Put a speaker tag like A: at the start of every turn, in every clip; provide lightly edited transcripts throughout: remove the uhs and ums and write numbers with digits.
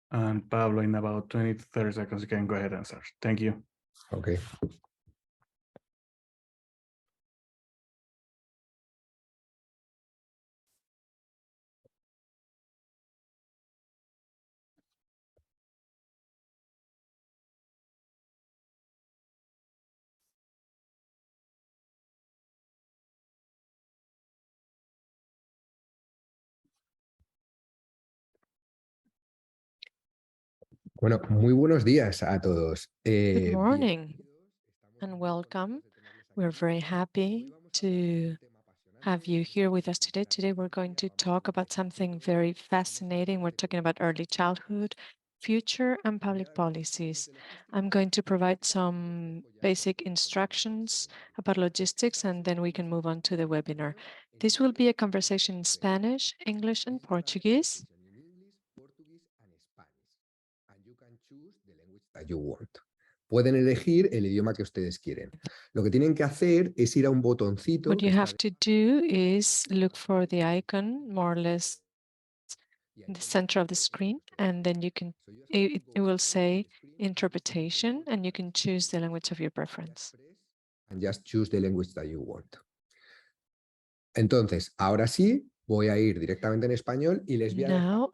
A: And Pablo, in about 20 to 30 seconds, you can go ahead and start. Thank you.
B: Okay. Bueno, muy buenos días a todos.
C: Good morning and welcome. We're very happy to have you here with us today. Today we're going to talk about something very fascinating. We're talking about early childhood, future and public policies. I'm going to provide some basic instructions about logistics and then we can move on to the webinar. This will be a conversation in Spanish, English and Portuguese.
B: Pueden elegir el idioma que ustedes quieren. Lo que tienen que hacer es ir a un botoncito.
C: What you have to do is look for the icon more or less in the center of the screen, and then you can, it will say interpretation, and you can choose the language of your preference.
B: And just choose the language that you want. Entonces, ahora sí, voy a ir directamente en español y les voy a
C: Now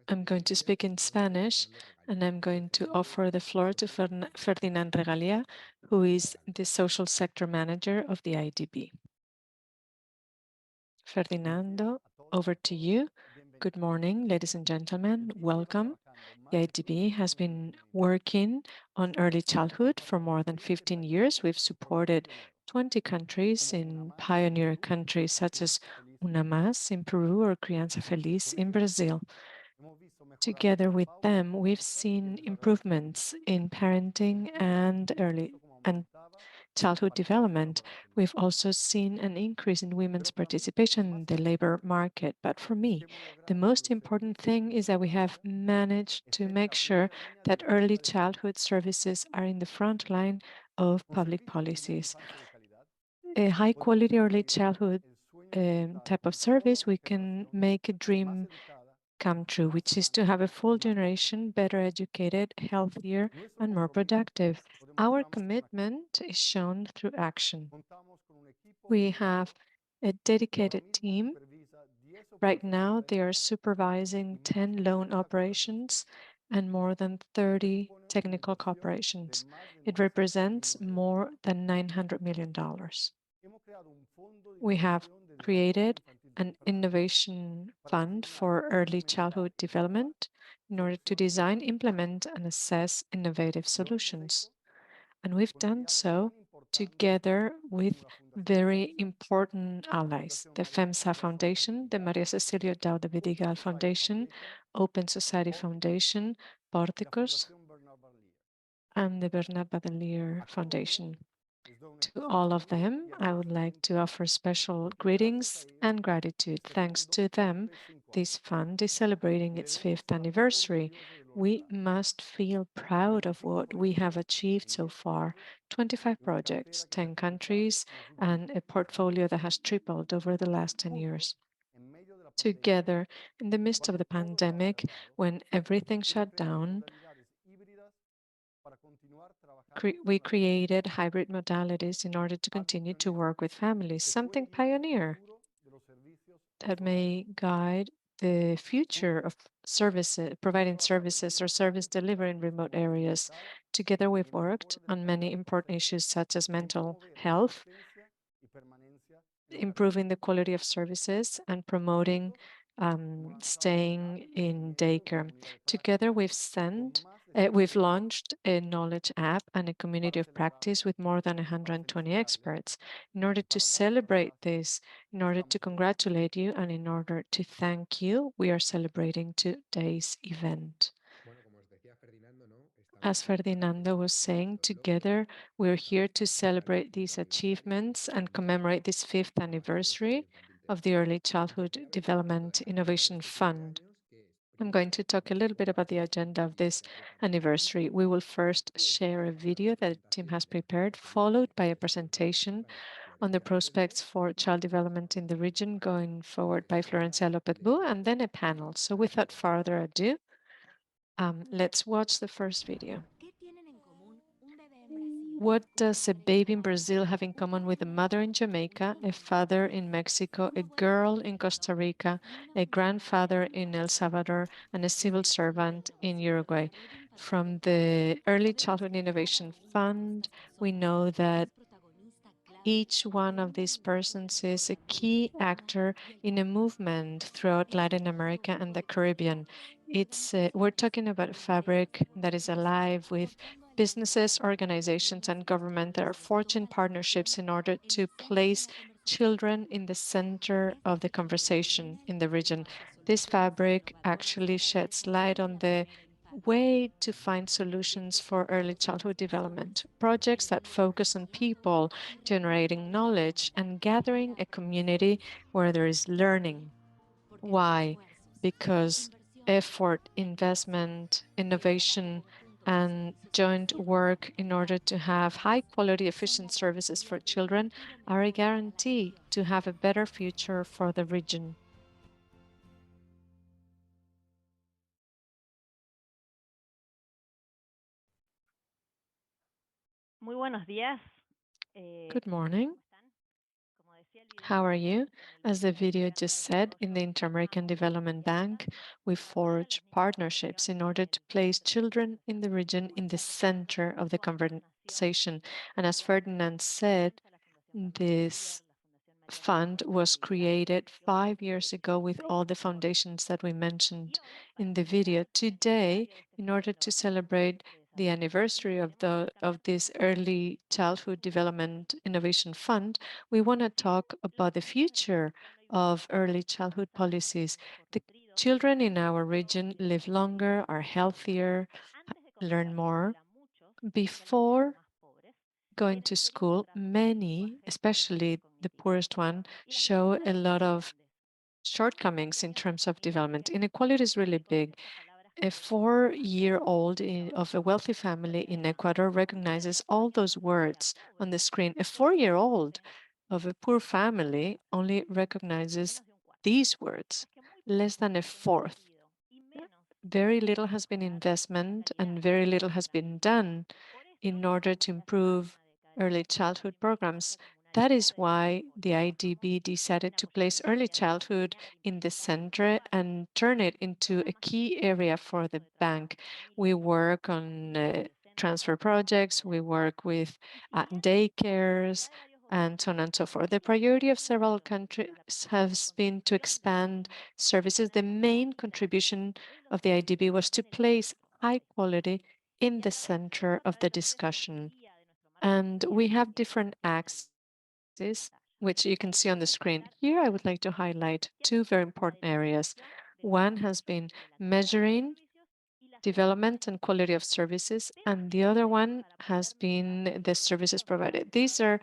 C: I'm going to speak in Spanish, and I'm going to offer the floor to Ferdinand Regalia, who is the social sector manager of the IDB. Ferdinando, over to you. Good morning, ladies and gentlemen. Welcome. The IDB has been working on early childhood for more than 15 years. We've supported 20 countries in pioneer countries such as Una Más in Peru or Criança Feliz in Brazil. Together with them, we've seen improvements in parenting and early and childhood development. We've also seen an increase in women's participation in the labor market. But for me, the most important thing is that we have managed to make sure that early childhood services are in the front line of public policies. A high quality early childhood type of service, we can make a dream come true, which is to have a full generation better educated, healthier, and more productive. Our commitment is shown through action. We have a dedicated team. Right now, they are supervising 10 loan operations and more than 30 technical cooperations. It represents more than $900 million. We have created an innovation fund for early childhood development in order to design, implement, and assess innovative solutions. And we've done so together with very important allies, the FEMSA Foundation, the María Cecilia de Vidigal Foundation, Open Society Foundation, Porticus, and the Bernard Van Leer Foundation. To all of them, I would like to offer special greetings and gratitude. Thanks to them, this fund is celebrating its 5th anniversary. We must feel proud of what we have achieved so far. 25 projects, 10 countries, and a portfolio that has tripled over the last 10 years. Together, in the midst of the pandemic, when everything shut down, we created hybrid modalities in order to continue to work with families, something pioneer that may guide the future of services, providing services or service delivery in remote areas. Together, we've worked on many important issues such as mental health, improving the quality of services, and promoting staying in daycare. Together, we've launched a knowledge app and a community of practice with more than 120 experts. In order to celebrate this, in order to congratulate you, and in order to thank you, we are celebrating today's event. As Ferdinando was saying, together we're here to celebrate these achievements and commemorate this 5th anniversary of the Early Childhood Development Innovation Fund. I'm going to talk a little bit about the agenda of this anniversary. We will first share a video that the team has prepared, followed by a presentation on the prospects for child development in the region going forward by Florencia Lopez-Bu, and then a panel. So without further ado, Let's watch the first video. What does a baby in Brazil have in common with a mother in Jamaica, a father in Mexico, a girl in Costa Rica, a grandfather in El Salvador, and a civil servant in Uruguay? From the Early Childhood Innovation Fund, we know that each one of these persons is a key actor in a movement throughout Latin America and the Caribbean. We're talking about a fabric that is alive with businesses, organizations, and government that are forging partnerships in order to place children in the center of the conversation in the region. This fabric actually sheds light on the way to find solutions for early childhood development, projects that focus on people generating knowledge and gathering a community where there is learning. Why? Because effort, investment, innovation, and joint work in order to have high quality, efficient services for children are a guarantee to have a better future for the region.
D: Muy buenos días.
C: Good morning. How are you? As the video just said, in the Inter-American Development Bank, we forge partnerships in order to place children in the region in the center of the conversation. And as Ferdinand said, this fund was created 5 years ago with all the foundations that we mentioned in the video. Today, in order to celebrate the anniversary of this Early Childhood Development Innovation Fund, we want to talk about the future of early childhood policies. The children in our region live longer, are healthier, learn more. Before going to school, many, especially the poorest one, show a lot of shortcomings in terms of development. Inequality is really big. A 4-year-old of a wealthy family in Ecuador recognizes all those words on the screen. A 4-year-old of a poor family only recognizes these words, less than a fourth. Very little has been investment and very little has been done in order to improve early childhood programs. That is why the IDB decided to place early childhood in the center and turn it into a key area for the bank. We work on transfer projects, we work with daycares, and so on and so forth. The priority of several countries has been to expand services. The main contribution of the IDB was to place high quality in the center of the discussion. And we have different axes, which you can see on the screen. Here, I would like to highlight two very important areas. One has been measuring development and quality of services, and the other one has been the services provided. These are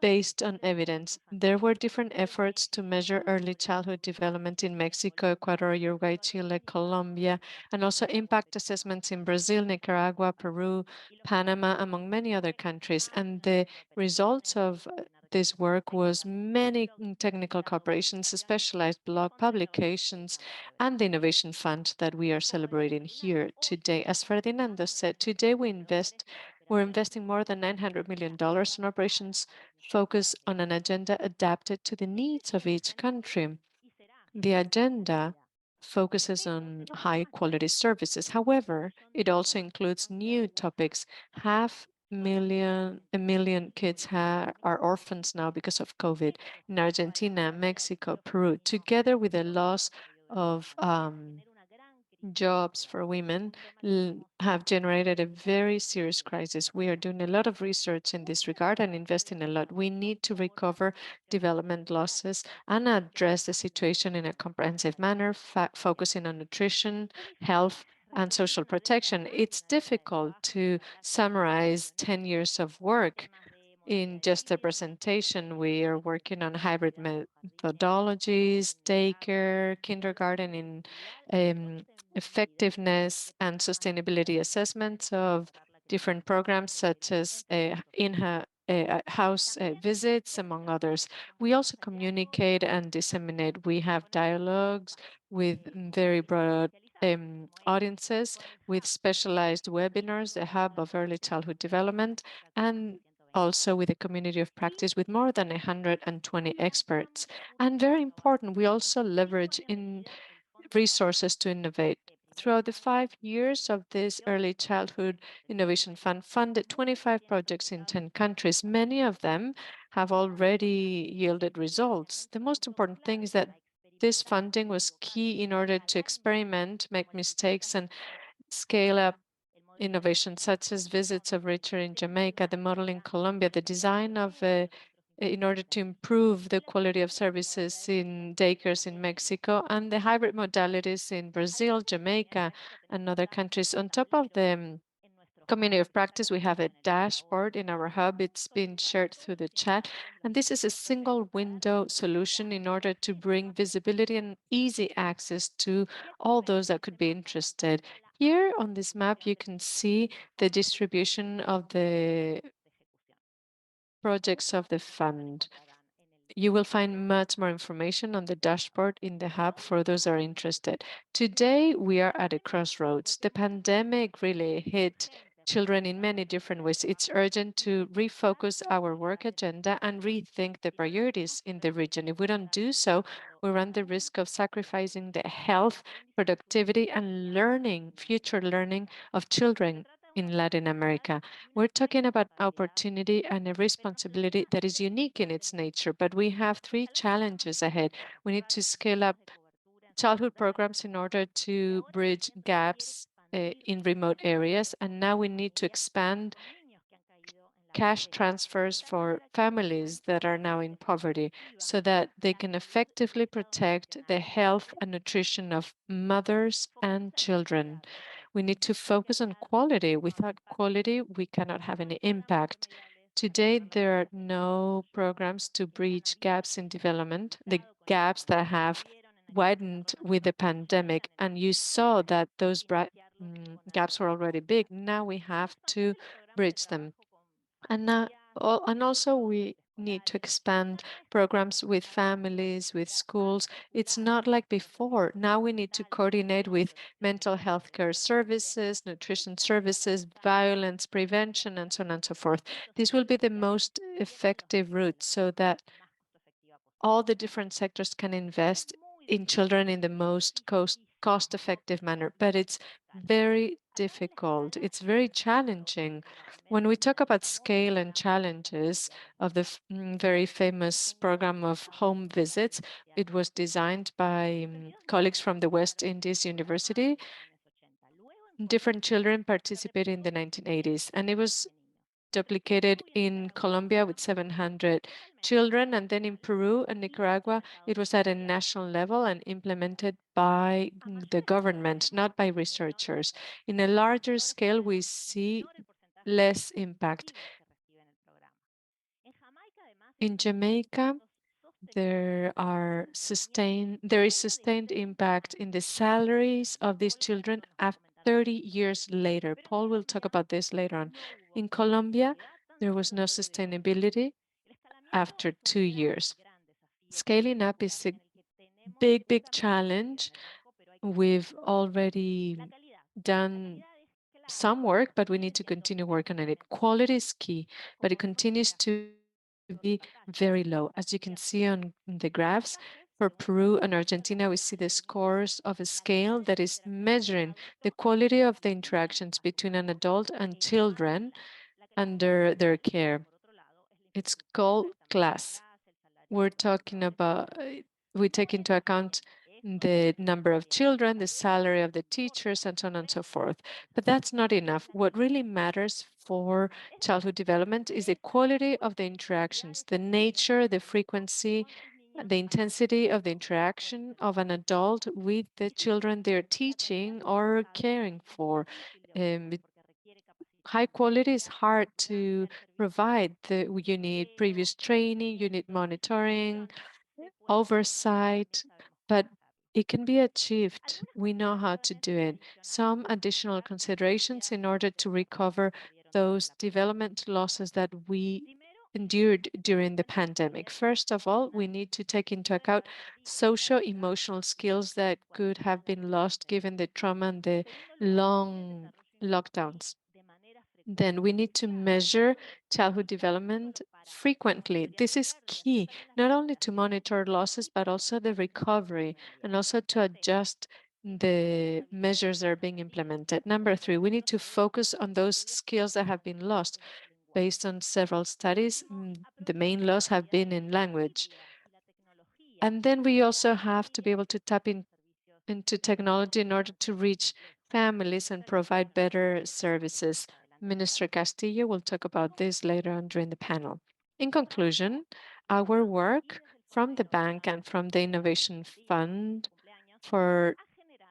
C: based on evidence. There were different efforts to measure early childhood development in Mexico, Ecuador, Uruguay, Chile, Colombia, and also impact assessments in Brazil, Nicaragua, Peru, Panama, among many other countries. And the results of this work was many technical cooperations, specialized blog publications, and the Innovation Fund that we are celebrating here today. As Ferdinando said, today we're investing more than $900 million in operations focused on an agenda adapted to the needs of each country. The agenda focuses on high quality services. However, it also includes new topics. A million kids are orphans now because of COVID in Argentina, Mexico, Peru, together with the loss of jobs for women have generated a very serious crisis. We are doing a lot of research in this regard and investing a lot. We need to recover development losses and address the situation in a comprehensive manner, focusing on nutrition, health, and social protection. It's difficult to summarize 10 years of work in just a presentation. We are working on hybrid methodologies, daycare, kindergarten in effectiveness and sustainability assessments of different programs such as house visits, among others. We also communicate and disseminate. We have dialogues with very broad audiences with specialized webinars, the Hub of Early Childhood Development, and also with a community of practice with more than 120 experts. And very important, we also leverage in resources to innovate. Throughout the 5 years of this Early Childhood Innovation Fund, funded 25 projects in 10 countries. Many of them have already yielded results. The most important thing is that this funding was key in order to experiment, make mistakes, and scale up innovations such as visits of Richard in Jamaica, the model in Colombia, the design of in order to improve the quality of services in daycares in Mexico, and the hybrid modalities in Brazil, Jamaica, and other countries. On top of the community of practice, we have a dashboard in our hub. It's been shared through the chat. And this is a single window solution in order to bring visibility and easy access to all those that could be interested. Here on this map, you can see the distribution of the projects of the fund. You will find much more information on the dashboard in the hub for those who are interested. Today, we are at a crossroads. The pandemic really hit children in many different ways. It's urgent to refocus our work agenda and rethink the priorities in the region. If we don't do so, we run the risk of sacrificing the health, productivity, and learning, future learning of children in Latin America. We're talking about opportunity and a responsibility that is unique in its nature, but we have three challenges ahead. We need to scale up childhood programs in order to bridge gaps in remote areas, and now we need to expand cash transfers for families that are now in poverty so that they can effectively protect the health and nutrition of mothers and children. We need to focus on quality. Without quality, we cannot have any impact. Today, there are no programs to bridge gaps in development, the gaps that have widened with the pandemic. And you saw that those gaps were already big. Now we have to bridge them. And also we need to expand programs with families, with schools. It's not like before. Now we need to coordinate with mental health care services, nutrition services, violence prevention, and so on and so forth. This will be the most effective route so that all the different sectors can invest in children in the most cost-effective manner. But it's very difficult. It's very challenging. When we talk about scale and challenges of the very famous program of home visits, it was designed by colleagues from the West Indies University. Different children participated in the 1980s, and it was duplicated in Colombia with 700 children, and then in Peru and Nicaragua, it was at a national level and implemented by the government, not by researchers. In a larger scale, we see less impact. In Jamaica, there is sustained impact in the salaries of these children after 30 years later. Paul will talk about this later on. In Colombia, there was no sustainability after 2 years. Scaling up is a big challenge. We've already done some work, but we need to continue working on it. Quality is key, but it continues to be very low. As you can see on the graphs, for Peru and Argentina, we see the scores of a scale that is measuring the quality of the interactions between an adult and children under their care. It's called class. We're talking about, we take into account the number of children, the salary of the teachers, and so on and so forth. But that's not enough. What really matters for childhood development is the quality of the interactions, the nature, the frequency, the intensity of the interaction of an adult with the children they're teaching or caring for. High quality is hard to provide. You need previous training, you need monitoring, oversight, but it can be achieved. We know how to do it. Some additional considerations in order to recover those development losses that we endured during the pandemic. First of all, we need to take into account socio-emotional skills that could have been lost given the trauma and the long lockdowns. Then we need to measure childhood development frequently. This is key, not only to monitor losses, but also the recovery and also to adjust the measures that are being implemented. Number three, we need to focus on those skills that have been lost. Based on several studies, the main loss have been in language. And then we also have to be able to tap into technology in order to reach families and provide better services. Minister Castillo will talk about this later on during the panel. In conclusion, our work from the bank and from the Innovation Fund for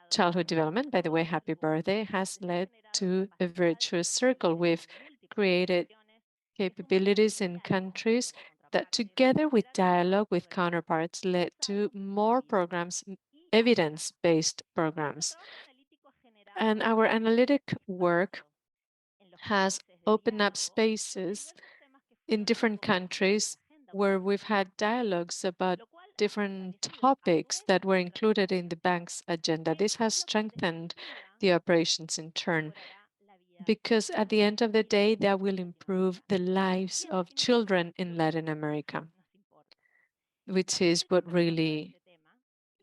C: Childhood Development, by the way, happy birthday, has led to a virtuous circle. We've created capabilities in countries that, together with dialogue with counterparts, led to more programs, evidence-based programs. And our analytic work has opened up spaces in different countries where we've had dialogues about different topics that were included in the bank's agenda. This has strengthened the operations in turn, because at the end of the day, that will improve the lives of children in Latin America, which is what really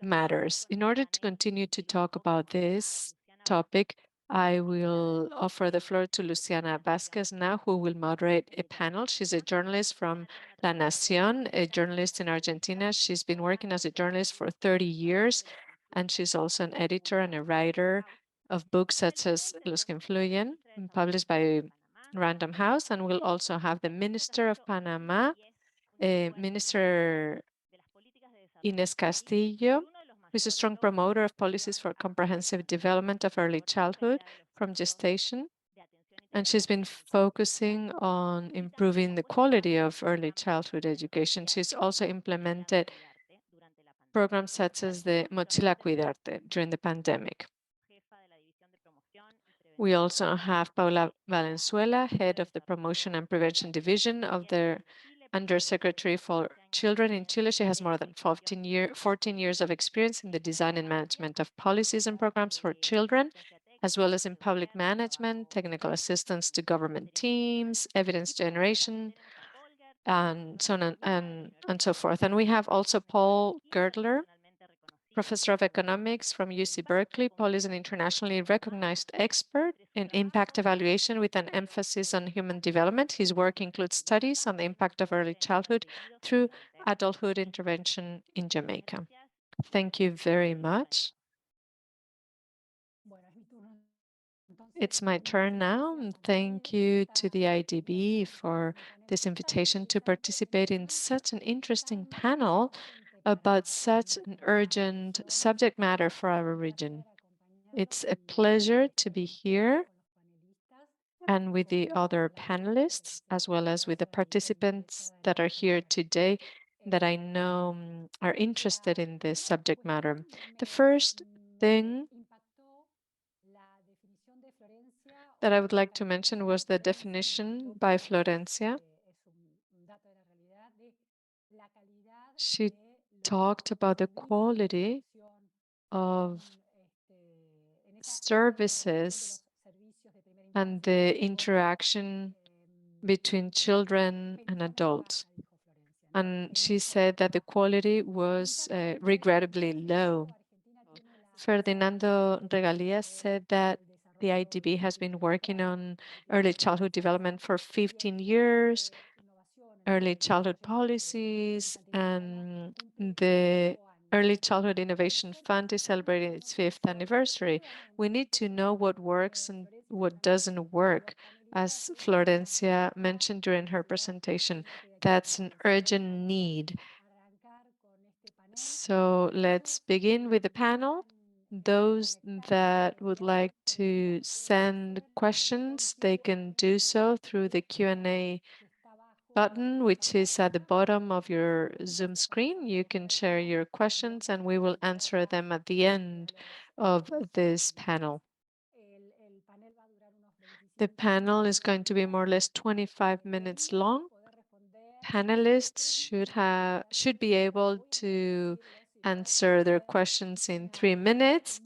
C: matters. In order to continue to talk about this topic, I will offer the floor to Luciana Vasquez now, who will moderate a panel. She's a journalist from La Nación, a journalist in Argentina. She's been working as a journalist for 30 years, and she's also an editor and a writer of books such as Los que Influyen, published by Random House. And we'll also have the Minister of Panama, Minister Inés Castillo, who is a strong promoter of policies for comprehensive development of early childhood from gestation. And she's been focusing on improving the quality of early childhood education. She's also implemented programs such as the Mochila Cuidarte during the pandemic. We also have Paula Valenzuela, head of the Promotion and Prevention Division of the Undersecretary for Children in Chile. She has more than 14 years of experience in the design and management of policies and programs for children, as well as in public management, technical assistance to government teams, evidence generation, and so on and so forth. And we have also Paul Girdler, professor of economics from UC Berkeley. Paul is an internationally recognized expert in impact evaluation with an emphasis on human development. His work includes studies on the impact of early childhood through adulthood intervention in Jamaica. Thank you very much. It's my turn now, and thank you to the IDB for this invitation to participate in such an interesting panel about such an urgent subject matter for our region. It's a pleasure to be here and with the other panelists, as well as with the participants that are here today that I know are interested in this subject matter. The first thing that I would like to mention was the definition by Florencia. She talked about the quality of services and the interaction between children and adults. And she said that the quality was regrettably low. Ferdinando Regalías said that the IDB has been working on early childhood development for 15 years, early childhood policies, and the Early Childhood Innovation Fund is celebrating its 5th anniversary. We need to know what works and what doesn't work. As Florencia mentioned during her presentation, that's an urgent need. So let's begin with the panel. Those that would like to send questions, they can do so through the Q&A button, which is at the bottom of your Zoom screen. You can share your questions and we will answer them at the end of this panel. The panel is going to be more or less 25 minutes long, panelists should be able to answer their questions in 3 minutes.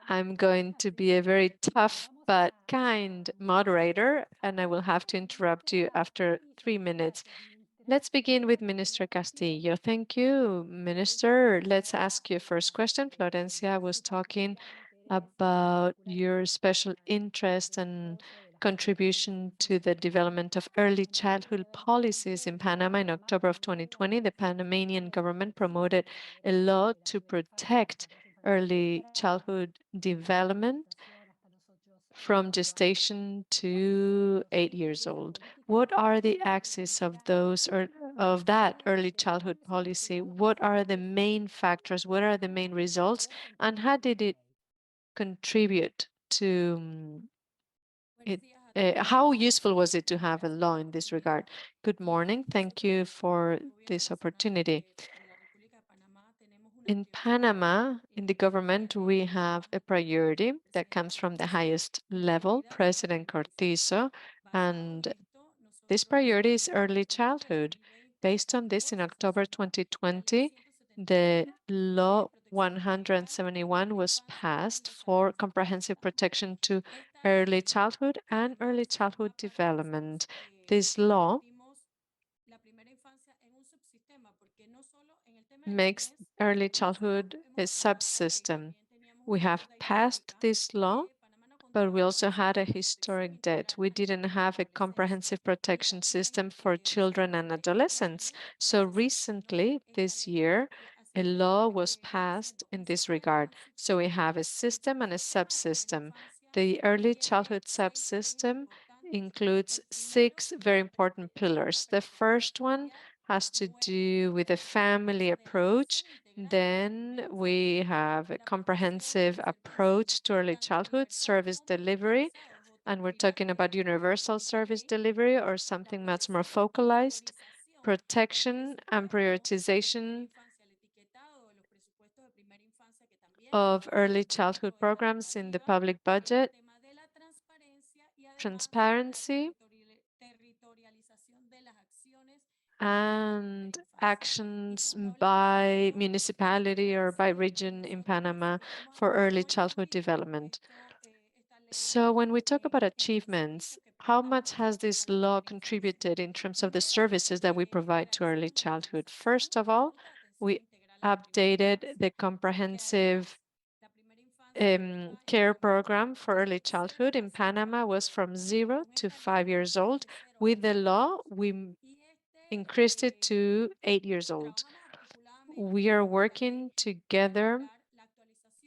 C: I'm going to be a very tough but kind moderator, and I will have to interrupt you after 3 minutes. Let's begin with Minister Castillo. Thank you, Minister. Let's ask you first question. Florencia was talking about your special interest and contribution to the development of early childhood policies in Panama. In October of 2020, the Panamanian government promoted a law to protect early childhood development from gestation to 8 years old. What are the axes of those or of that early childhood policy? What are the main factors? What are the main results? And how did it contribute to it? How useful was it to have a law in this regard? Good morning. Thank you for this opportunity. In Panama, in the government, we have a priority that comes from the highest level, President Cortizo, and this priority is early childhood. Based on this, in October 2020, the Law 171 was passed for comprehensive protection to early childhood and early childhood development. This law makes early childhood a subsystem. We have passed this law, but we also had a historic debt. We didn't have a comprehensive protection system for children and adolescents. So recently, this year, a law was passed in this regard. So we have a system and a subsystem. The early childhood subsystem includes 6 very important pillars. The first one has to do with a family approach. Then we have a comprehensive approach to early childhood service delivery, and we're talking about universal service delivery or something much more focalized, protection and prioritization of early childhood programs in the public budget, transparency, and actions by municipality or by region in Panama for early childhood development. So when we talk about achievements, how much has this law contributed in terms of the services that we provide to early childhood? First of all, we updated the comprehensive care program for early childhood in Panama was from 0 to 5 years old. With the law, we increased it to 8 years old. We are working together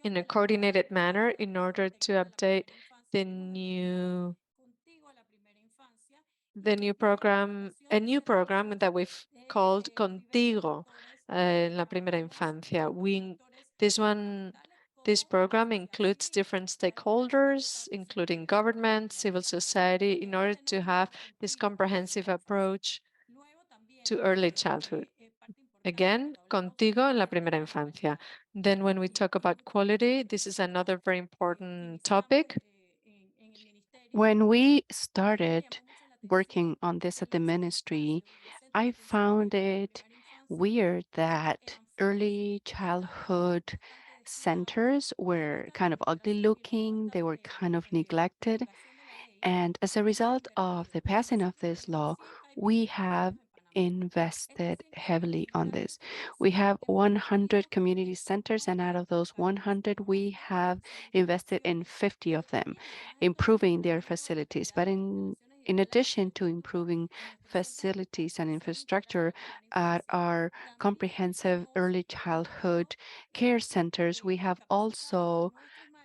C: in a coordinated manner in order to update the new program, a new program that we've called Contigo, en la primera infancia. This program includes different stakeholders, including government, civil society, in order to have this comprehensive approach to early childhood. Again, Contigo en la primera infancia. Then when we talk about quality, this is another very important topic.
D: When we started working on this at the ministry, I found it weird that early childhood centers were kind of ugly looking, they were kind of neglected. And as a result of the passing of this law, we have invested heavily on this. We have 100 community centers, and out of those 100, we have invested in 50 of them, improving their facilities. But in addition to improving facilities and infrastructure at our comprehensive early childhood care centers, we have also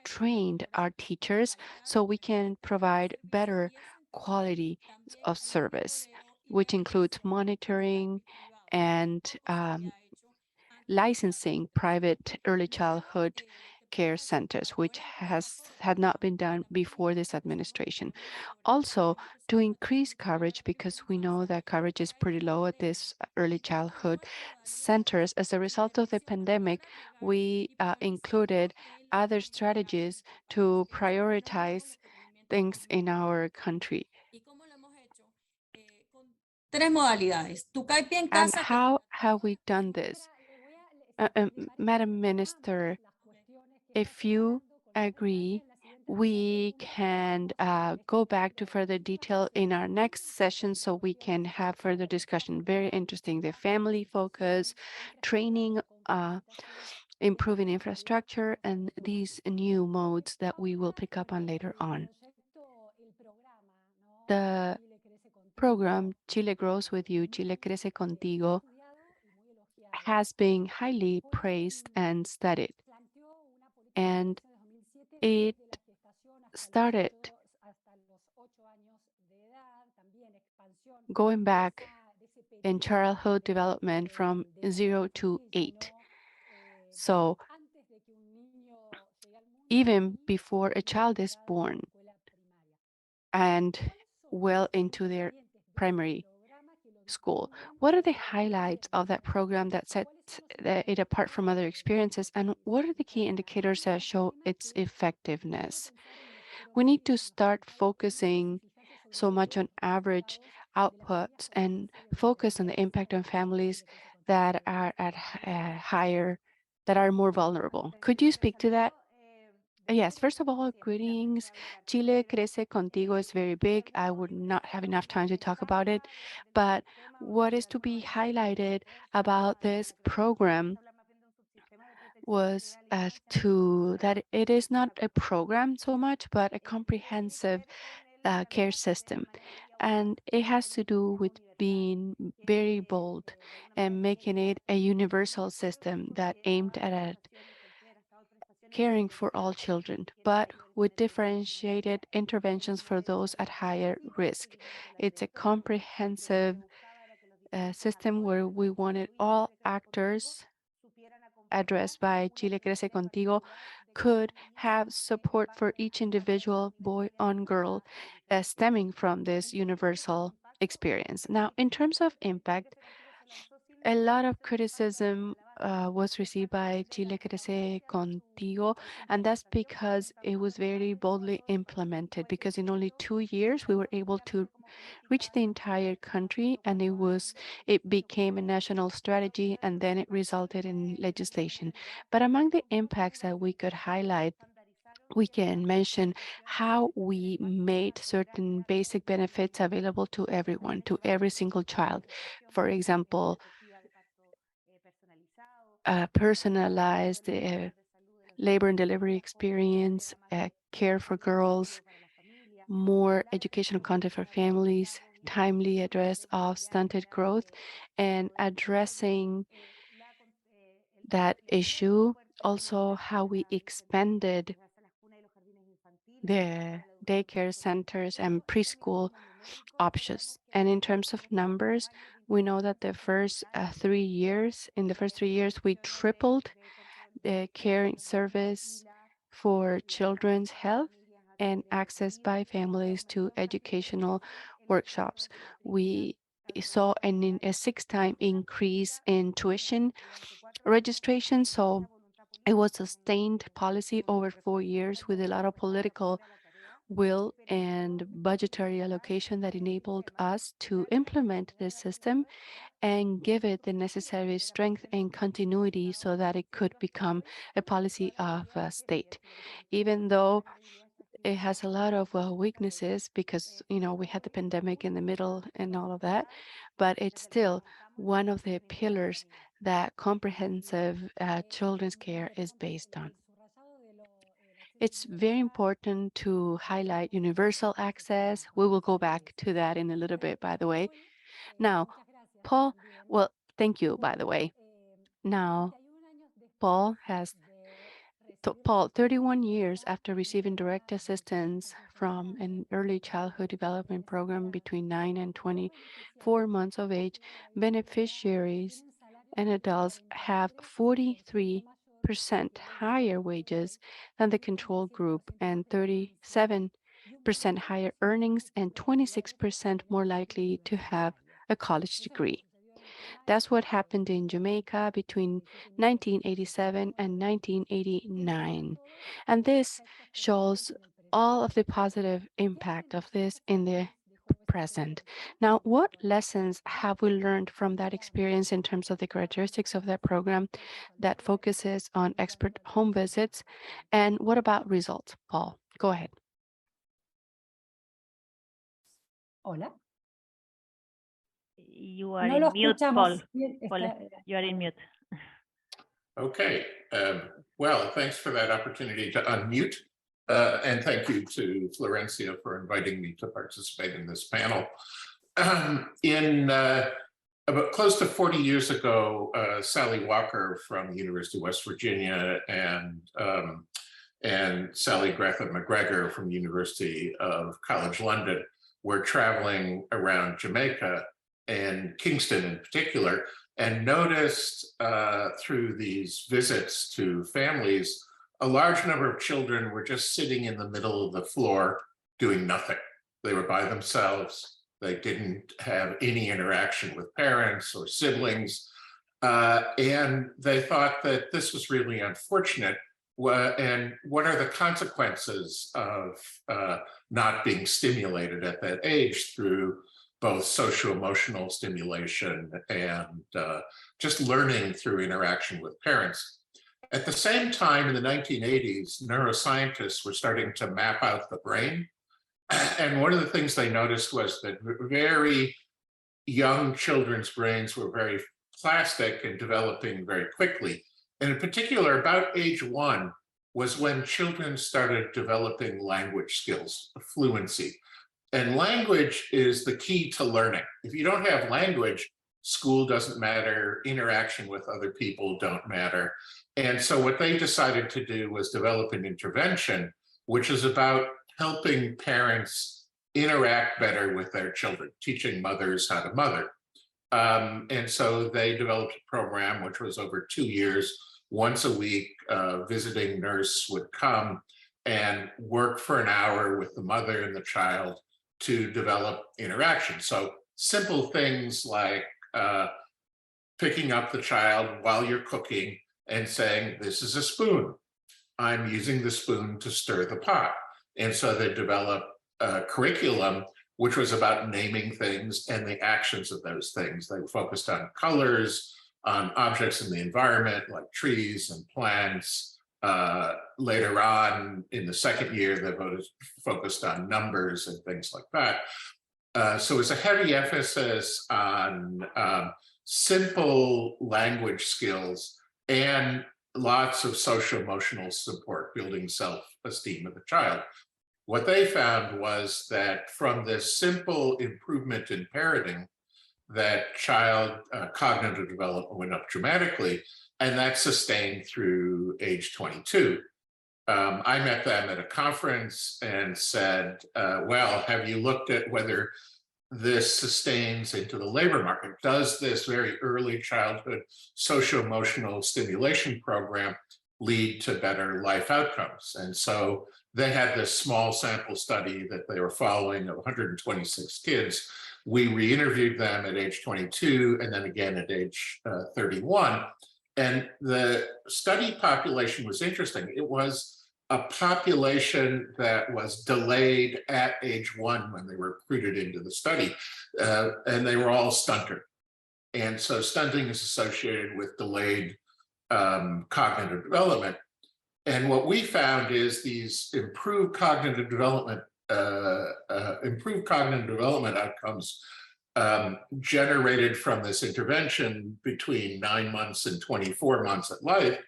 D: trained our teachers so we can provide better quality of service, which includes monitoring and licensing private early childhood care centers, which had not been done before this administration. Also, to increase coverage, because we know that coverage is pretty low at this early childhood centers. As a result of the pandemic, we included other strategies to prioritize things in our country.
E: tres modalidades. Tu CAIPI en
D: And
E: casa.
D: how have we done this? Madam Minister, if you agree, we can go back to further detail in our next session so we can have further discussion. Very interesting. The family focus, training, improving infrastructure, and these new modes that we will pick up on later on. The program Chile Grows With You, Chile Crece Contigo, has been highly praised and studied. And it started going back in childhood development from 0 to 8. So even before a child is born and well into their primary school. What are the highlights of that program that sets it apart from other experiences? And what are the key indicators that show its effectiveness? We need to start focusing so much on average outputs and focus on the impact on families that are at higher, that are more vulnerable. Could you speak to that? Yes, first of all, greetings. Chile Crece Contigo is very big. I would not have enough time to talk about it. But what is to be highlighted about this program was that it is not a program so much, but a comprehensive care system. And it has to do with being very bold and making it a universal system that aimed at caring for all children, but with differentiated interventions for those at higher risk. It's a comprehensive system where we wanted all actors addressed by Chile Crece Contigo could have support for each individual boy and girl stemming from this universal experience. Now, in terms of impact, a lot of criticism was received by Chile Crece Contigo, and that's because it was very boldly implemented, because in only 2 years we were able to reach the entire country, and it became a national strategy, and then it resulted in legislation. But among the impacts that we could highlight, we can mention how we made certain basic benefits available to everyone, to every single child. For example, personalized labor and delivery experience, care for girls, more educational content for families, timely address of stunted growth, and addressing that issue. Also, how we expanded the daycare centers and preschool options. And in terms of numbers, we know that in the first 3 years, we tripled the caring service for children's health and access by families to educational workshops. We saw a 6-time increase in tuition registration. So it was a sustained policy over 4 years with a lot of political will and budgetary allocation that enabled us to implement this system and give it the necessary strength and continuity so that it could become a policy of a state. Even though it has a lot of weaknesses because, we had the pandemic in the middle and all of that, but it's still one of the pillars that comprehensive children's care is based on. It's very important to highlight universal access. We will go back to that in a little bit, by the way. Now, Paul, well, thank you, by the way. Now, Paul, 31 years after receiving direct assistance from an early childhood development program between 9 and 24 months of age, beneficiaries and adults have 43% higher wages than the control group and 37% higher earnings and 26% more likely to have a college degree. That's what happened in Jamaica between 1987 and 1989. And this shows all of the positive impact of this in the present. Now, what lessons have we learned from that experience in terms of the characteristics of that program that focuses on expert home visits? And what about results? Paul, go ahead.
F: Hola.
G: You are
F: No lo
G: in mute,
F: escuchamos
G: Paul.
F: bien,
G: Paul, you are in mute.
H: Okay, well, thanks for that opportunity to unmute. And thank you to Florencia for inviting me to participate in this panel. About close to 40 years ago, Sally Walker from the University of West Virginia and Sally Gretham McGregor from the University of College London were traveling around Jamaica and Kingston in particular, and noticed through these visits to families, a large number of children were just sitting in the middle of the floor doing nothing. They were by themselves. They didn't have any interaction with parents or siblings. And they thought that this was really unfortunate. And what are the consequences of not being stimulated at that age through both socio-emotional stimulation and just learning through interaction with parents? At the same time, in the 1980s, neuroscientists were starting to map out the brain. And one of the things they noticed was that very young children's brains were very plastic and developing very quickly. And in particular, about age 1 was when children started developing language skills, fluency. And language is the key to learning. If you don't have language, school doesn't matter, interaction with other people don't matter. And so what they decided to do was develop an intervention, which is about helping parents interact better with their children, teaching mothers how to mother. And so they developed a program, which was over 2 years. Once a week, a visiting nurse would come and work for an hour with the mother and the child to develop interaction. So simple things like picking up the child while you're cooking and saying, this is a spoon. I'm using the spoon to stir the pot. And so they developed a curriculum, which was about naming things and the actions of those things. They focused on colors, on objects in the environment, like trees and plants. Later on, in the second year, they focused on numbers and things like that. So it's a heavy emphasis on simple language skills and lots of social-emotional support, building self-esteem of the child. What they found was that from this simple improvement in parenting, that child cognitive development went up dramatically, and that sustained through age 22. I met them at a conference and said, well, have you looked at whether this sustains into the labor market? Does this very early childhood socio-emotional stimulation program lead to better life outcomes? And so they had this small sample study that they were following of 126 kids. We re-interviewed them at age 22 and then again at age 31. And the study population was interesting. It was a population that was delayed at age 1 when they were recruited into the study, and they were all stunted. And so stunting is associated with delayed cognitive development. And what we found is these improved cognitive development outcomes generated from this intervention between 9 months and 24 months at life,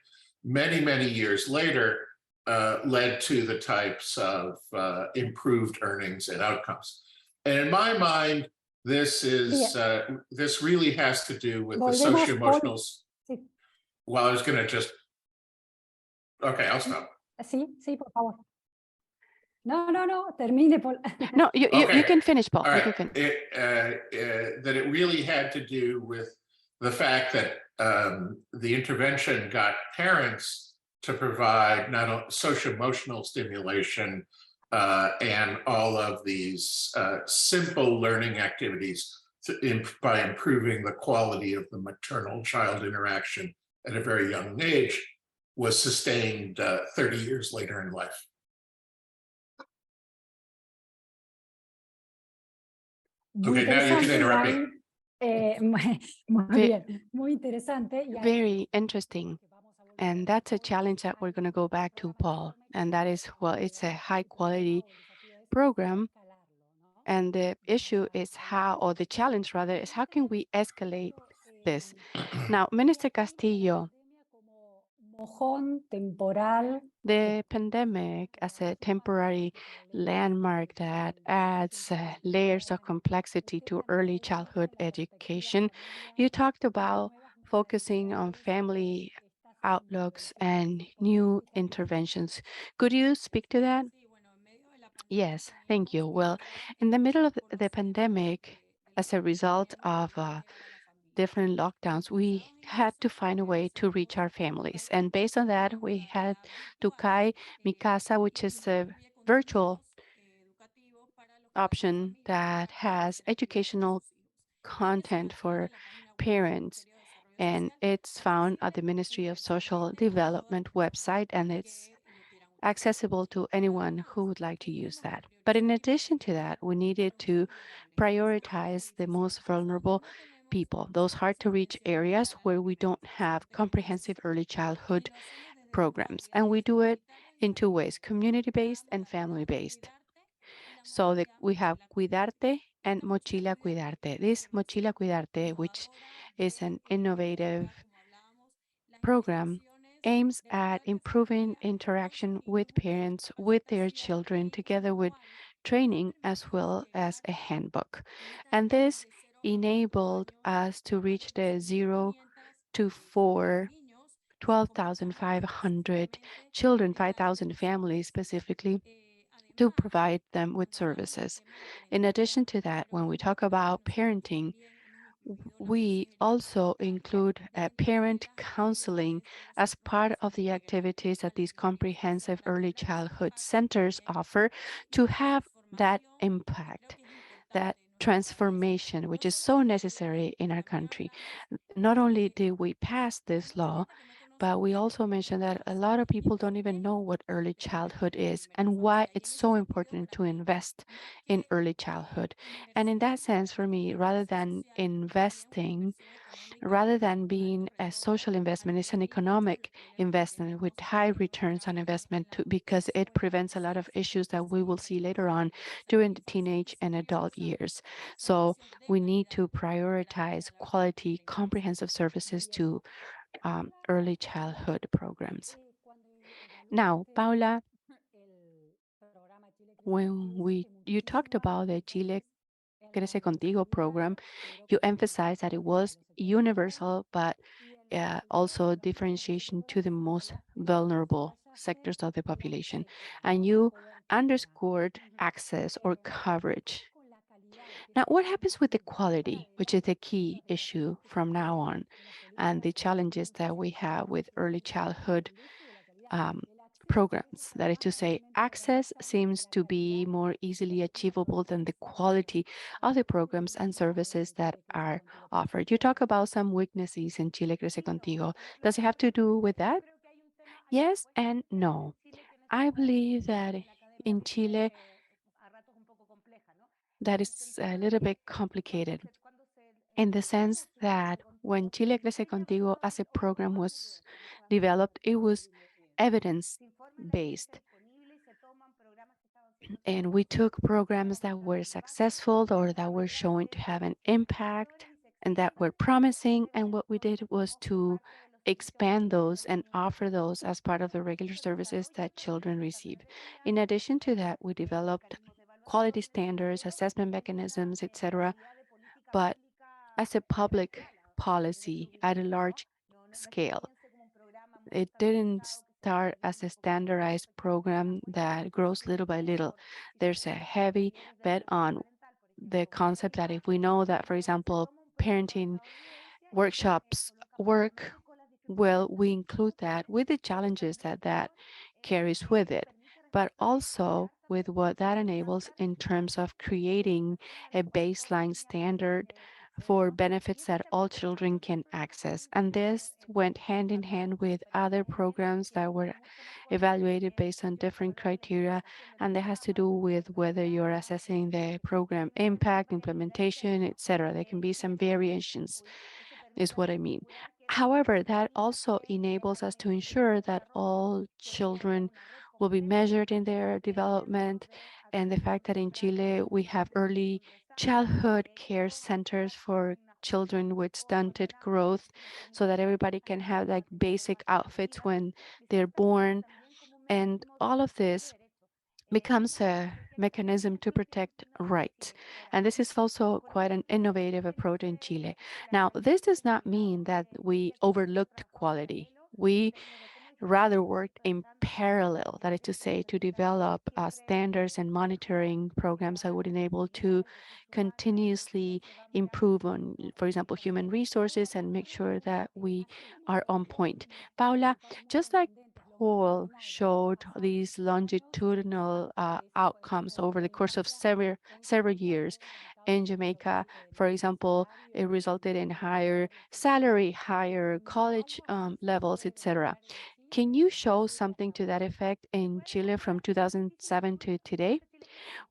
H: many, many years later, led to the types of improved earnings and outcomes. And in my mind, this is this really has to do with the socio-emotional. Well, I was going to just. Okay, I'll stop.
F: Sí, por favor. No, termine, Paul.
D: No, you can finish, Paul.
H: Right.
D: You can finish.
H: That it really had to do with the fact that the intervention got parents to provide not only socio-emotional stimulation and all of these simple learning activities by improving the quality of the maternal-child interaction at a very young age, was sustained 30 years later in life.
F: Muy
H: Okay, now you can
F: interesante y
H: interrupt me.
F: hay, muy
D: Ve-
F: bien, muy interesante. Y hay
D: Very interesting. And that's a challenge that we're going to go back to, Paul. And that is, well, it's a high quality program. And the issue is how, or the challenge rather, is how can we escalate this? Now, Minister Castillo,
F: mojón temporal.
D: the pandemic as a temporary landmark that adds layers of complexity to early childhood education. You talked about focusing on family outlooks and new interventions. Could you speak to that? Yes, thank you. Well, in the middle of the pandemic, as a result of different lockdowns, we had to find a way to reach our families. And based on that, we had Tukai Mi Casa, which is a virtual option that has educational content for parents. And it's found at the Ministry of Social Development website, and it's accessible to anyone who would like to use that. But in addition to that, we needed to prioritize the most vulnerable people, those hard to reach areas where we don't have comprehensive early childhood programs. And we do it in two ways, community-based and family-based. So we have Cuidarte and Mochila Cuidarte. This Mochila Cuidarte, which is an innovative program, aims at improving interaction with parents, with their children, together with training as well as a handbook. And this enabled us to reach the 0 to 4, 12,500 children, 5,000 families specifically, to provide them with services. In addition to that, when we talk about parenting, we also include parent counseling as part of the activities that these comprehensive early childhood centers offer to have that impact, that transformation, which is so necessary in our country. Not only did we pass this law, but we also mentioned that a lot of people don't even know what early childhood is and why it's so important to invest in early childhood. And in that sense, for me, rather than investing, rather than being a social investment, it's an economic investment with high returns on investment because it prevents a lot of issues that we will see later on during the teenage and adult years. So we need to prioritize quality, comprehensive services to early childhood programs. Now, Paula, when you talked about the Chile Crece Contigo program, you emphasized that it was universal, but also differentiation to the most vulnerable sectors of the population. And you underscored access or coverage. Now, what happens with the quality, which is the key issue from now on, and the challenges that we have with early childhood programs? That is to say, access seems to be more easily achievable than the quality of the programs and services that are offered. You talk about some weaknesses in Chile Crece Contigo. Does it have to do with that? Yes and no. I believe that in Chile, that is a little bit complicated in the sense that when Chile Crece Contigo as a program was developed, it was evidence-based. And we took programs that were successful or that were showing to have an impact and that were promising. And what we did was to expand those and offer those as part of the regular services that children receive. In addition to that, we developed quality standards, assessment mechanisms, etc., but as a public policy at a large scale. It didn't start as a standardized program that grows little by little. There's a heavy bet on the concept that if we know that, for example, parenting workshops work well, we include that with the challenges that that carries with it, but also with what that enables in terms of creating a baseline standard for benefits that all children can access. And this went hand in hand with other programs that were evaluated based on different criteria. And that has to do with whether you're assessing the program impact, implementation, etc. There can be some variations, is what I mean. However, that also enables us to ensure that all children will be measured in their development. And the fact that in Chile, we have early childhood care centers for children with stunted growth so that everybody can have like basic outfits when they're born. And all of this becomes a mechanism to protect rights. And this is also quite an innovative approach in Chile. Now, this does not mean that we overlooked quality. We rather worked in parallel, that is to say, to develop standards and monitoring programs that would enable to continuously improve on, for example, human resources and make sure that we are on point. Paula, just like Paul showed these longitudinal outcomes over the course of several years in Jamaica, for example, it resulted in higher salary, higher college levels, etc. Can you show something to that effect in Chile from 2007 to today?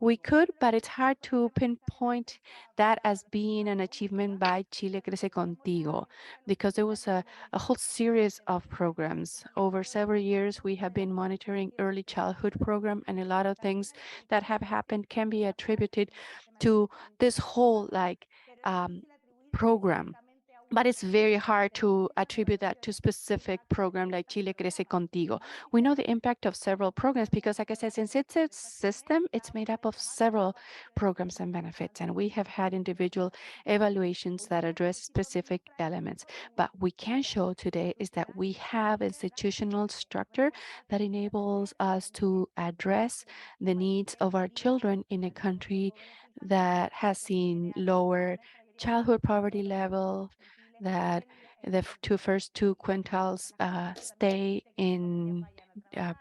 D: We could, but it's hard to pinpoint that as being an achievement by Chile Crece Contigo, because there was a whole series of programs. Over several years, we have been monitoring early childhood program, and a lot of things that have happened can be attributed to this whole program. But it's very hard to attribute that to specific program like Chile Crece Contigo. We know the impact of several programs because, like I said, since it's a system, it's made up of several programs and benefits. And we have had individual evaluations that address specific elements. But we can show today is that we have institutional structure that enables us to address the needs of our children in a country that has seen lower childhood poverty level, that the first two quintiles stay in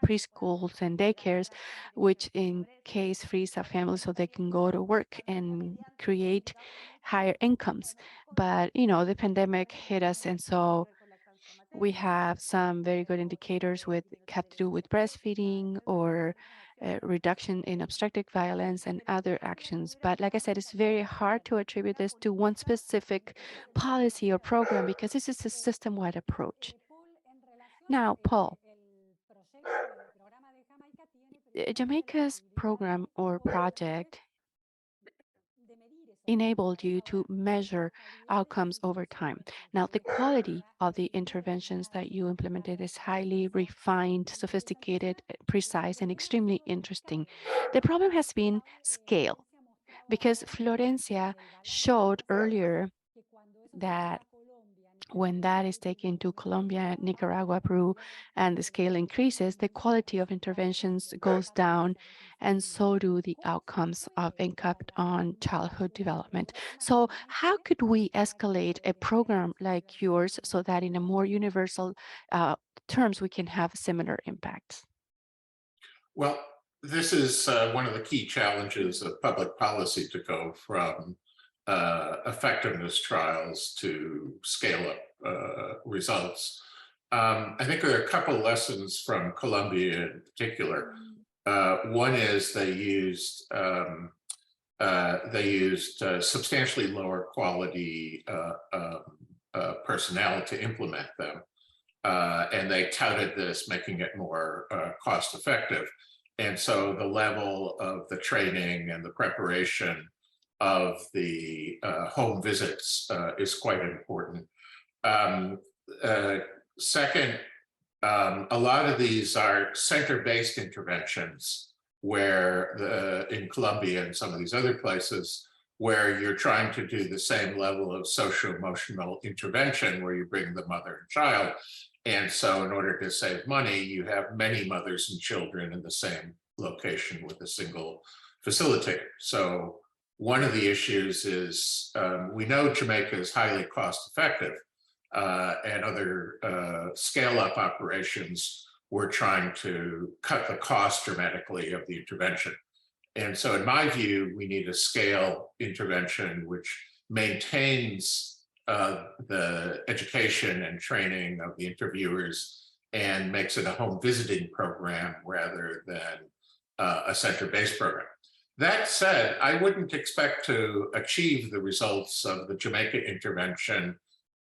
D: preschools and daycares, which in case frees up families so they can go to work and create higher incomes. But, you know, the pandemic hit us, and so we have some very good indicators with have to do with breastfeeding or reduction in obstetric violence and other actions. But like I said, it's very hard to attribute this to one specific policy or program because this is a system-wide approach. Now, Paul, Jamaica's program or project enabled you to measure outcomes over time. Now, the quality of the interventions that you implemented is highly refined, sophisticated, precise, and extremely interesting. The problem has been scale, because Florencia showed earlier that when that is taken to Colombia, Nicaragua, Peru, and the scale increases, the quality of interventions goes down, and so do the outcomes of impact on childhood development. So how could we escalate a program like yours so that in a more universal terms, we can have similar impacts?
H: Well, this is one of the key challenges of public policy to go from effectiveness trials to scale up results. I think there are a couple lessons from Colombia in particular. One is they used substantially lower quality personnel to implement them. And they touted this, making it more cost effective. And so the level of the training and the preparation of the home visits is quite important. Second, a lot of these are center-based interventions where in Colombia and some of these other places where you're trying to do the same level of socio-emotional intervention where you bring the mother and child. And so in order to save money, you have many mothers and children in the same location with a single facilitator. So one of the issues is we know Jamaica is highly cost effective and other scale-up operations were trying to cut the cost dramatically of the intervention. And so in my view, we need a scale intervention which maintains the education and training of the interviewers and makes it a home visiting program rather than a center-based program. That said, I wouldn't expect to achieve the results of the Jamaica intervention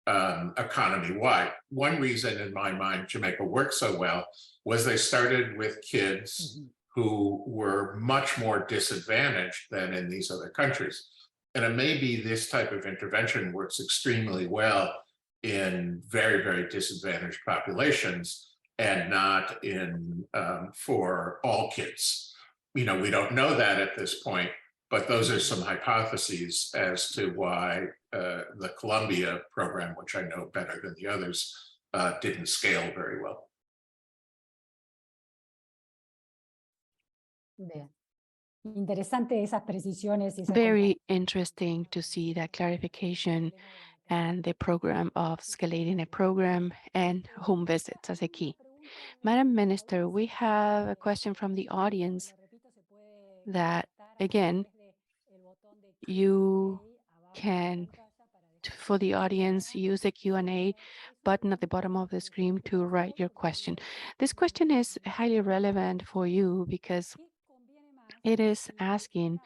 H: economy-wide. One reason in my mind Jamaica worked so well was they started with kids who were much more disadvantaged than in these other countries. And it may be this type of intervention works extremely well in very, very disadvantaged populations and not in for all kids. You know, we don't know that at this point, but those are some hypotheses as to why the Colombia program, which I know better than the others, didn't scale very well.
F: Bien. Interesante esas precisiones. Y esa
D: Very interesting to see that clarification and the program of escalating a program and home visits as a key. Madam Minister, we have a question from the audience that, again, you can, for the audience, use the Q&A button at the bottom of the screen to write your question. This question is highly relevant for you because it is asking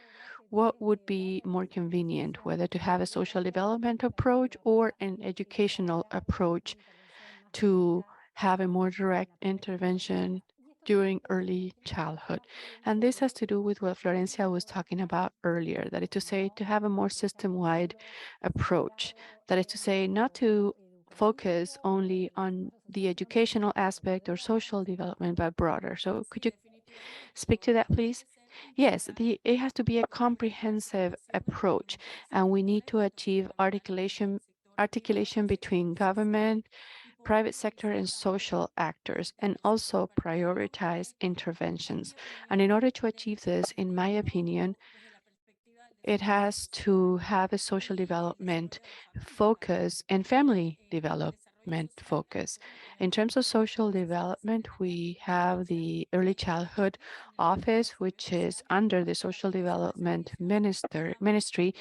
D: what would be more convenient, whether to have a social development approach or an educational approach to have a more direct intervention during early childhood. And this has to do with what Florencia was talking about earlier, that is to say, to have a more system-wide approach. That is to say, not to focus only on the educational aspect or social development, but broader. So could you speak to that, please? Yes, it has to be a comprehensive approach, and we need to achieve articulation between government, private sector, and social actors, and also prioritize interventions. And in order to achieve this, in my opinion, it has to have a social development focus and family development focus. In terms of social development, we have the Early Childhood Office, which is under the Social Development Ministry,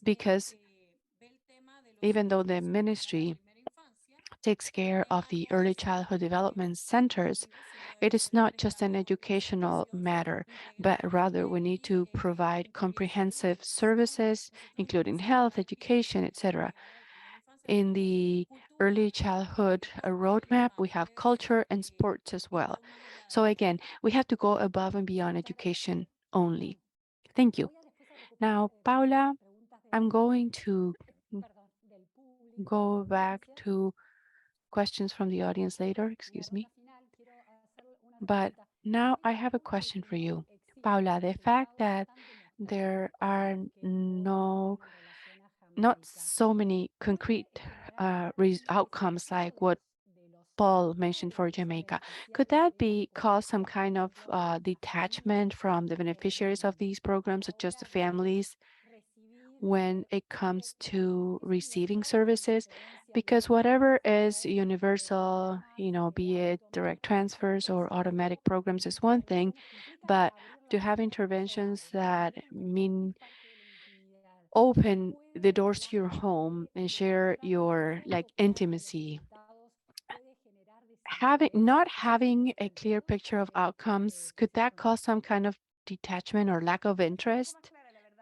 D: because even though the ministry takes care of the early childhood development centers, it is not just an educational matter, but rather we need to provide comprehensive services, including health, education, etc. In the early childhood roadmap, we have culture and sports as well. So again, we have to go above and beyond education only. Thank you. Now, Paula, I'm going to go back to questions from the audience later, excuse me. But now I have a question for you. Paula, the fact that there are not so many concrete outcomes like what Paul mentioned for Jamaica, could that cause some kind of detachment from the beneficiaries of these programs, such as the families, when it comes to receiving services? Because whatever is universal, be it direct transfers or automatic programs is one thing, but to have interventions that mean open the doors to your home and share your intimacy, not having a clear picture of outcomes, could that cause some kind of detachment or lack of interest?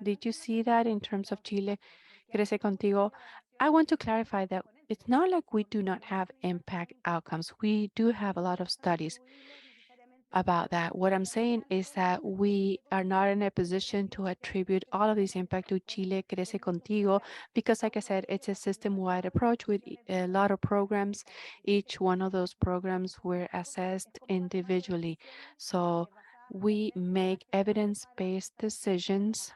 D: Did you see that in terms of Chile Crece Contigo? I want to clarify that it's not like we do not have impact outcomes. We do have a lot of studies about that. What I'm saying is that we are not in a position to attribute all of this impact to Chile Crece Contigo, because like I said, it's a system-wide approach with a lot of programs. Each one of those programs were assessed individually. So we make evidence-based decisions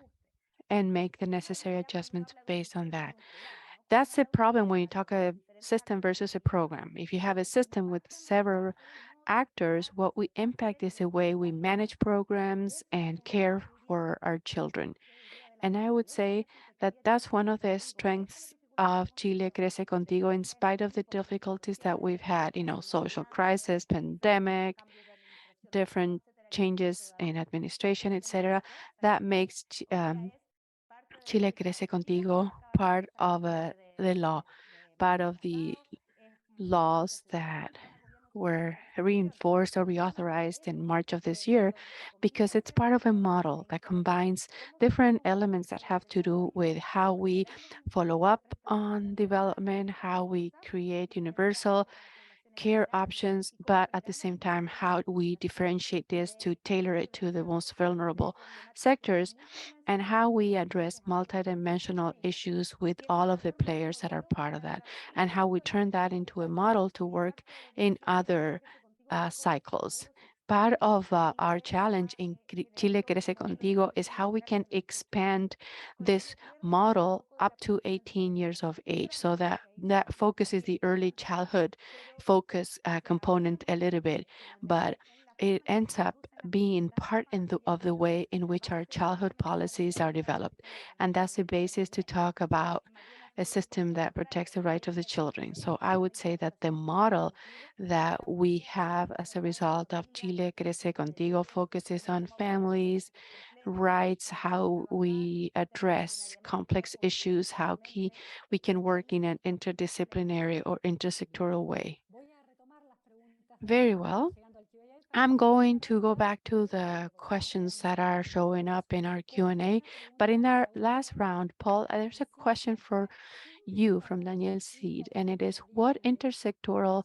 D: and make the necessary adjustments based on that. That's the problem when you talk a system versus a program. If you have a system with several actors, what we impact is the way we manage programs and care for our children. And I would say that that's one of the strengths of Chile Crece Contigo, in spite of the difficulties that we've had, social crisis, pandemic, different changes in administration, etc. That makes Chile Crece Contigo part of the law, part of the laws that were reinforced or reauthorized in March of this year, because it's part of a model that combines different elements that have to do with how we follow up on development, how we create universal care options, but at the same time, how we differentiate this to tailor it to the most vulnerable sectors, and how we address multidimensional issues with all of the players that are part of that, and how we turn that into a model to work in other cycles. Part of our challenge in Chile Crece Contigo is how we can expand this model up to 18 years of age, so that focuses the early childhood focus component a little bit, but it ends up being part of the way in which our childhood policies are developed. And that's the basis to talk about a system that protects the right of the children. So I would say that the model that we have as a result of Chile Crece Contigo focuses on families, rights, how we address complex issues, how we can work in an interdisciplinary or intersectoral way. Very well. I'm going to go back to the questions that are showing up in our Q&A, but in our last round, Paul, there's a question for you from Daniel Seed, and it is, what intersectoral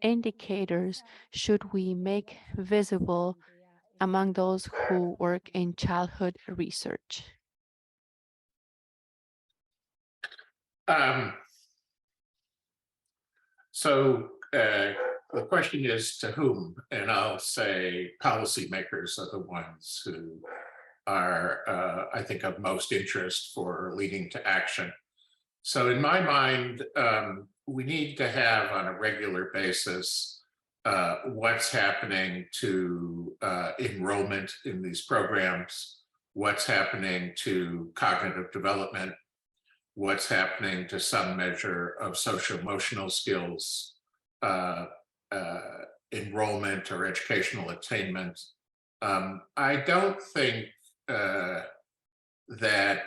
D: indicators should we make visible among those who work in childhood research?
H: The question is to whom? And I'll say policymakers are the ones who are, I think, of most interest for leading to action. So in my mind, we need to have on a regular basis what's happening to enrollment in these programs, what's happening to cognitive development, what's happening to some measure of social emotional skills, enrollment or educational attainment. I don't think that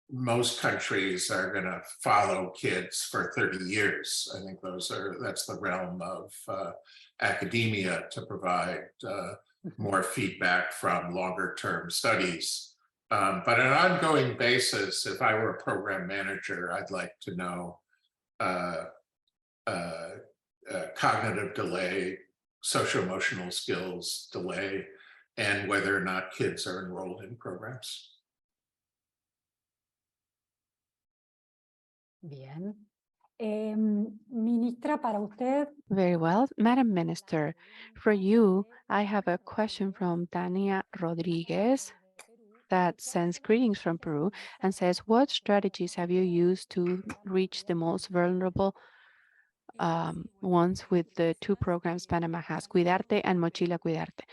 H: most countries are going to follow kids for 30 years. I think that's the realm of academia to provide more feedback from longer term studies. But on an ongoing basis, if I were a program manager, I'd like to know cognitive delay, social emotional skills delay, and whether or not kids are enrolled in programs.
F: Bien. Ministra, para usted.
D: Very well. Madam Minister, for you, I have a question from Tania Rodriguez that sends greetings from Peru and says, what strategies have you used to reach the most vulnerable ones with the two programs Panama has, Cuidarte and Mochila Cuidarte?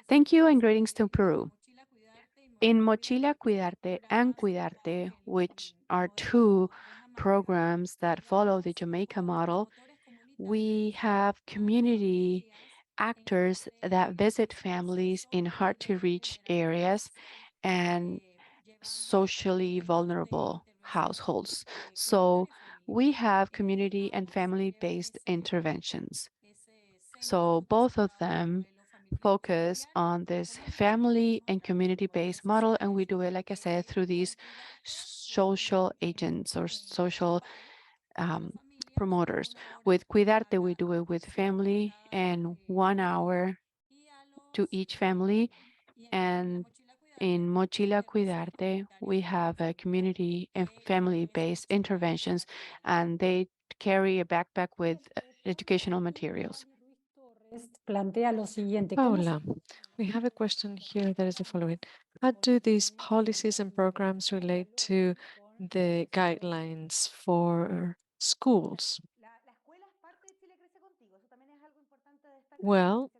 D: Thank you and greetings to Peru. In Mochila Cuidarte and Cuidarte, which are two programs that follow the Jamaica model, we have community actors that visit families in hard-to-reach areas and socially vulnerable households. So we have community and family-based interventions. So both of them focus on this family and community-based model, and we do it, like I said, through these social agents or social promoters. With Cuidarte, we do it with family and 1 hour to each family. And in Mochila Cuidarte, we have a community and family-based interventions, and they carry a backpack with educational materials.
C: Paula, we have a question here that is the following. How do these policies and programs relate to the guidelines for schools? Well,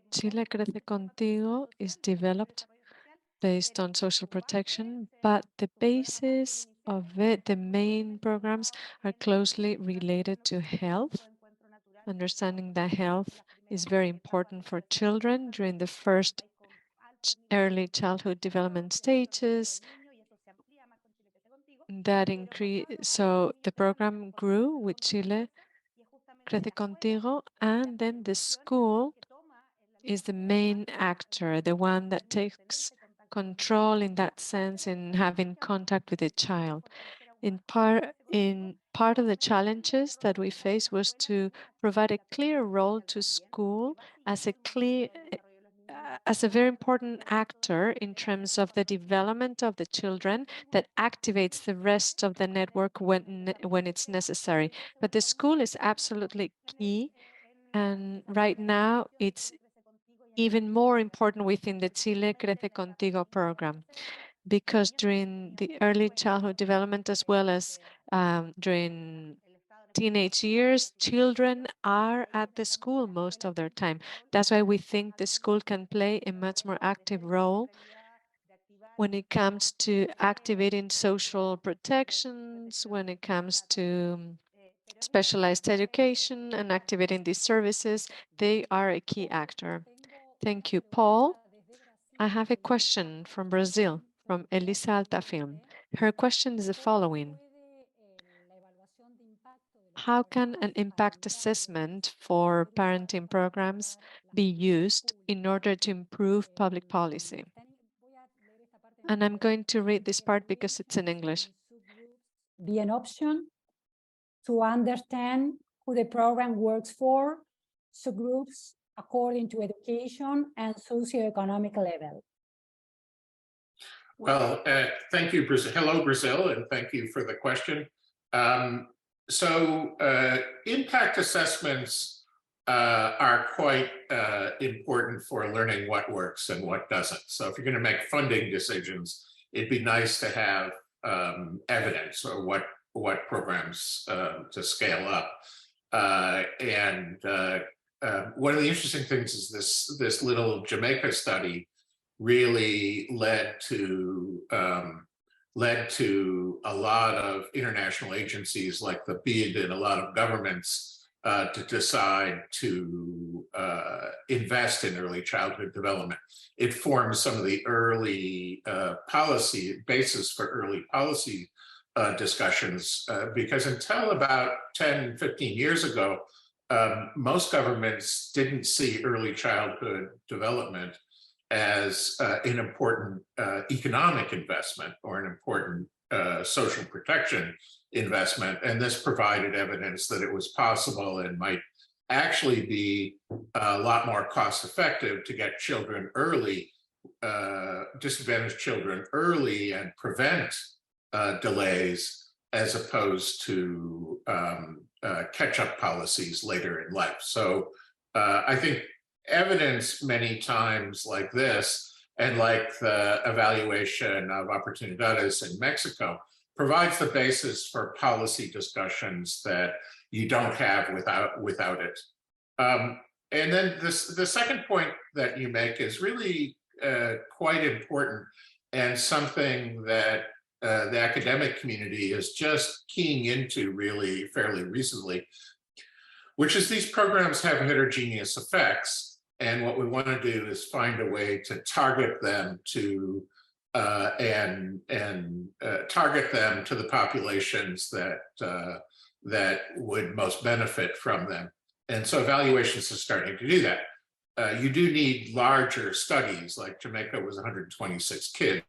C: Chile Crece Contigo is developed based on social protection, but the basis of it, the main programs are closely related to health. Understanding that health is very important for children during the first early childhood development stages. that increase. So the program grew with Chile Crece Contigo, and then the school is the main actor, the one that takes control in that sense in having contact with the child. In part of the challenges that we faced was to provide a clear role to school as a very important actor in terms of the development of the children that activates the rest of the network when it's necessary. But the school is absolutely key, and right now it's even more important within the Chile Crece Contigo program, because during the early childhood development as well as during teenage years, children are at the school most of their time. That's why we think the school can play a much more active role when it comes to activating social protections, when it comes to specialized education and activating these services. They are a key actor. Thank you, Paul. I have a question from Brazil, from Elisa Altafilm. Her question is the following. How can an impact assessment for parenting programs be used in order to improve public policy? And I'm going to read this part because it's in English.
F: Be an option to understand who the program works for, subgroups according to education and socioeconomic level.
H: Well, thank you, Brazil. Hello, Brazil, and thank you for the question. Impact assessments are quite important for learning what works and what doesn't. So if you're going to make funding decisions, it'd be nice to have evidence or what programs to scale up. One of the interesting things is this little Jamaica study really led to a lot of international agencies like the BID and a lot of governments to decide to invest in early childhood development. It forms some of the early basis for early policy discussions, because until about 10, 15 years ago, most governments didn't see early childhood development as an important economic investment or an important social protection investment. And this provided evidence that it was possible and might actually be a lot more cost effective to get children early, disadvantaged children early, and prevent delays as opposed to catch-up policies later in life. So I think evidence many times like this, and like the evaluation of oportunidades in Mexico, provides the basis for policy discussions that you don't have without it. And then the second point that you make is really quite important, and something that the academic community is just keying into really fairly recently, which is these programs have heterogeneous effects. And what we want to do is find a way to target them to target them to the populations that would most benefit from them. And so evaluations are starting to do that. You do need larger studies, like Jamaica was 126 kids.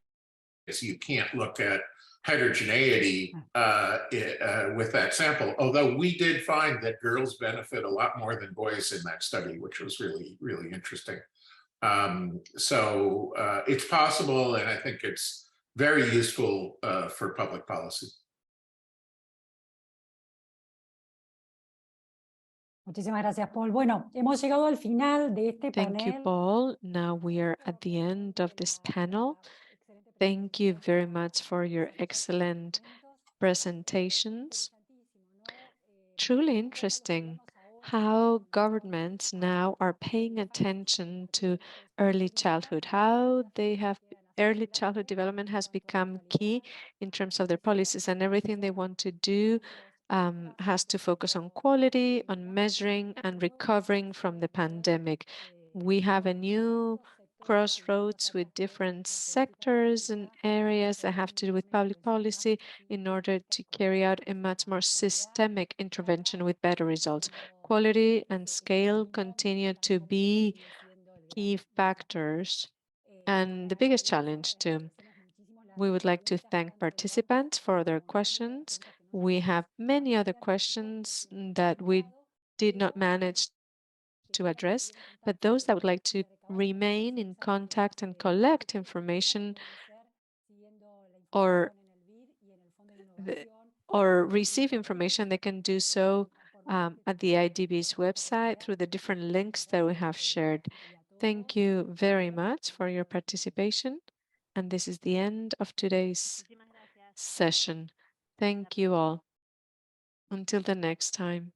H: So you can't look at heterogeneity with that sample, although we did find that girls benefit a lot more than boys in that study, which was really, really interesting. So it's possible, and I think it's very useful for public policy.
F: Muchísimas gracias, Paul. Bueno, hemos llegado al final de este panel.
C: Thank you, Paul. Now we are at the end of this panel. Thank you very much for your excellent presentations. Truly interesting how governments now are paying attention to early childhood, how early childhood development has become key in terms of their policies, and everything they want to do has to focus on quality, on measuring and recovering from the pandemic. We have a new crossroads with different sectors and areas that have to do with public policy in order to carry out a much more systemic intervention with better results. Quality and scale continue to be key factors and the biggest challenge too. We would like to thank participants for their questions. We have many other questions that we did not manage to address, but those that would like to remain in contact and collect information or receive information, they can do so at the IDB's website through the different links that we have shared. Thank you very much for your participation. And this is the end of today's session. Thank you all. Until the next time.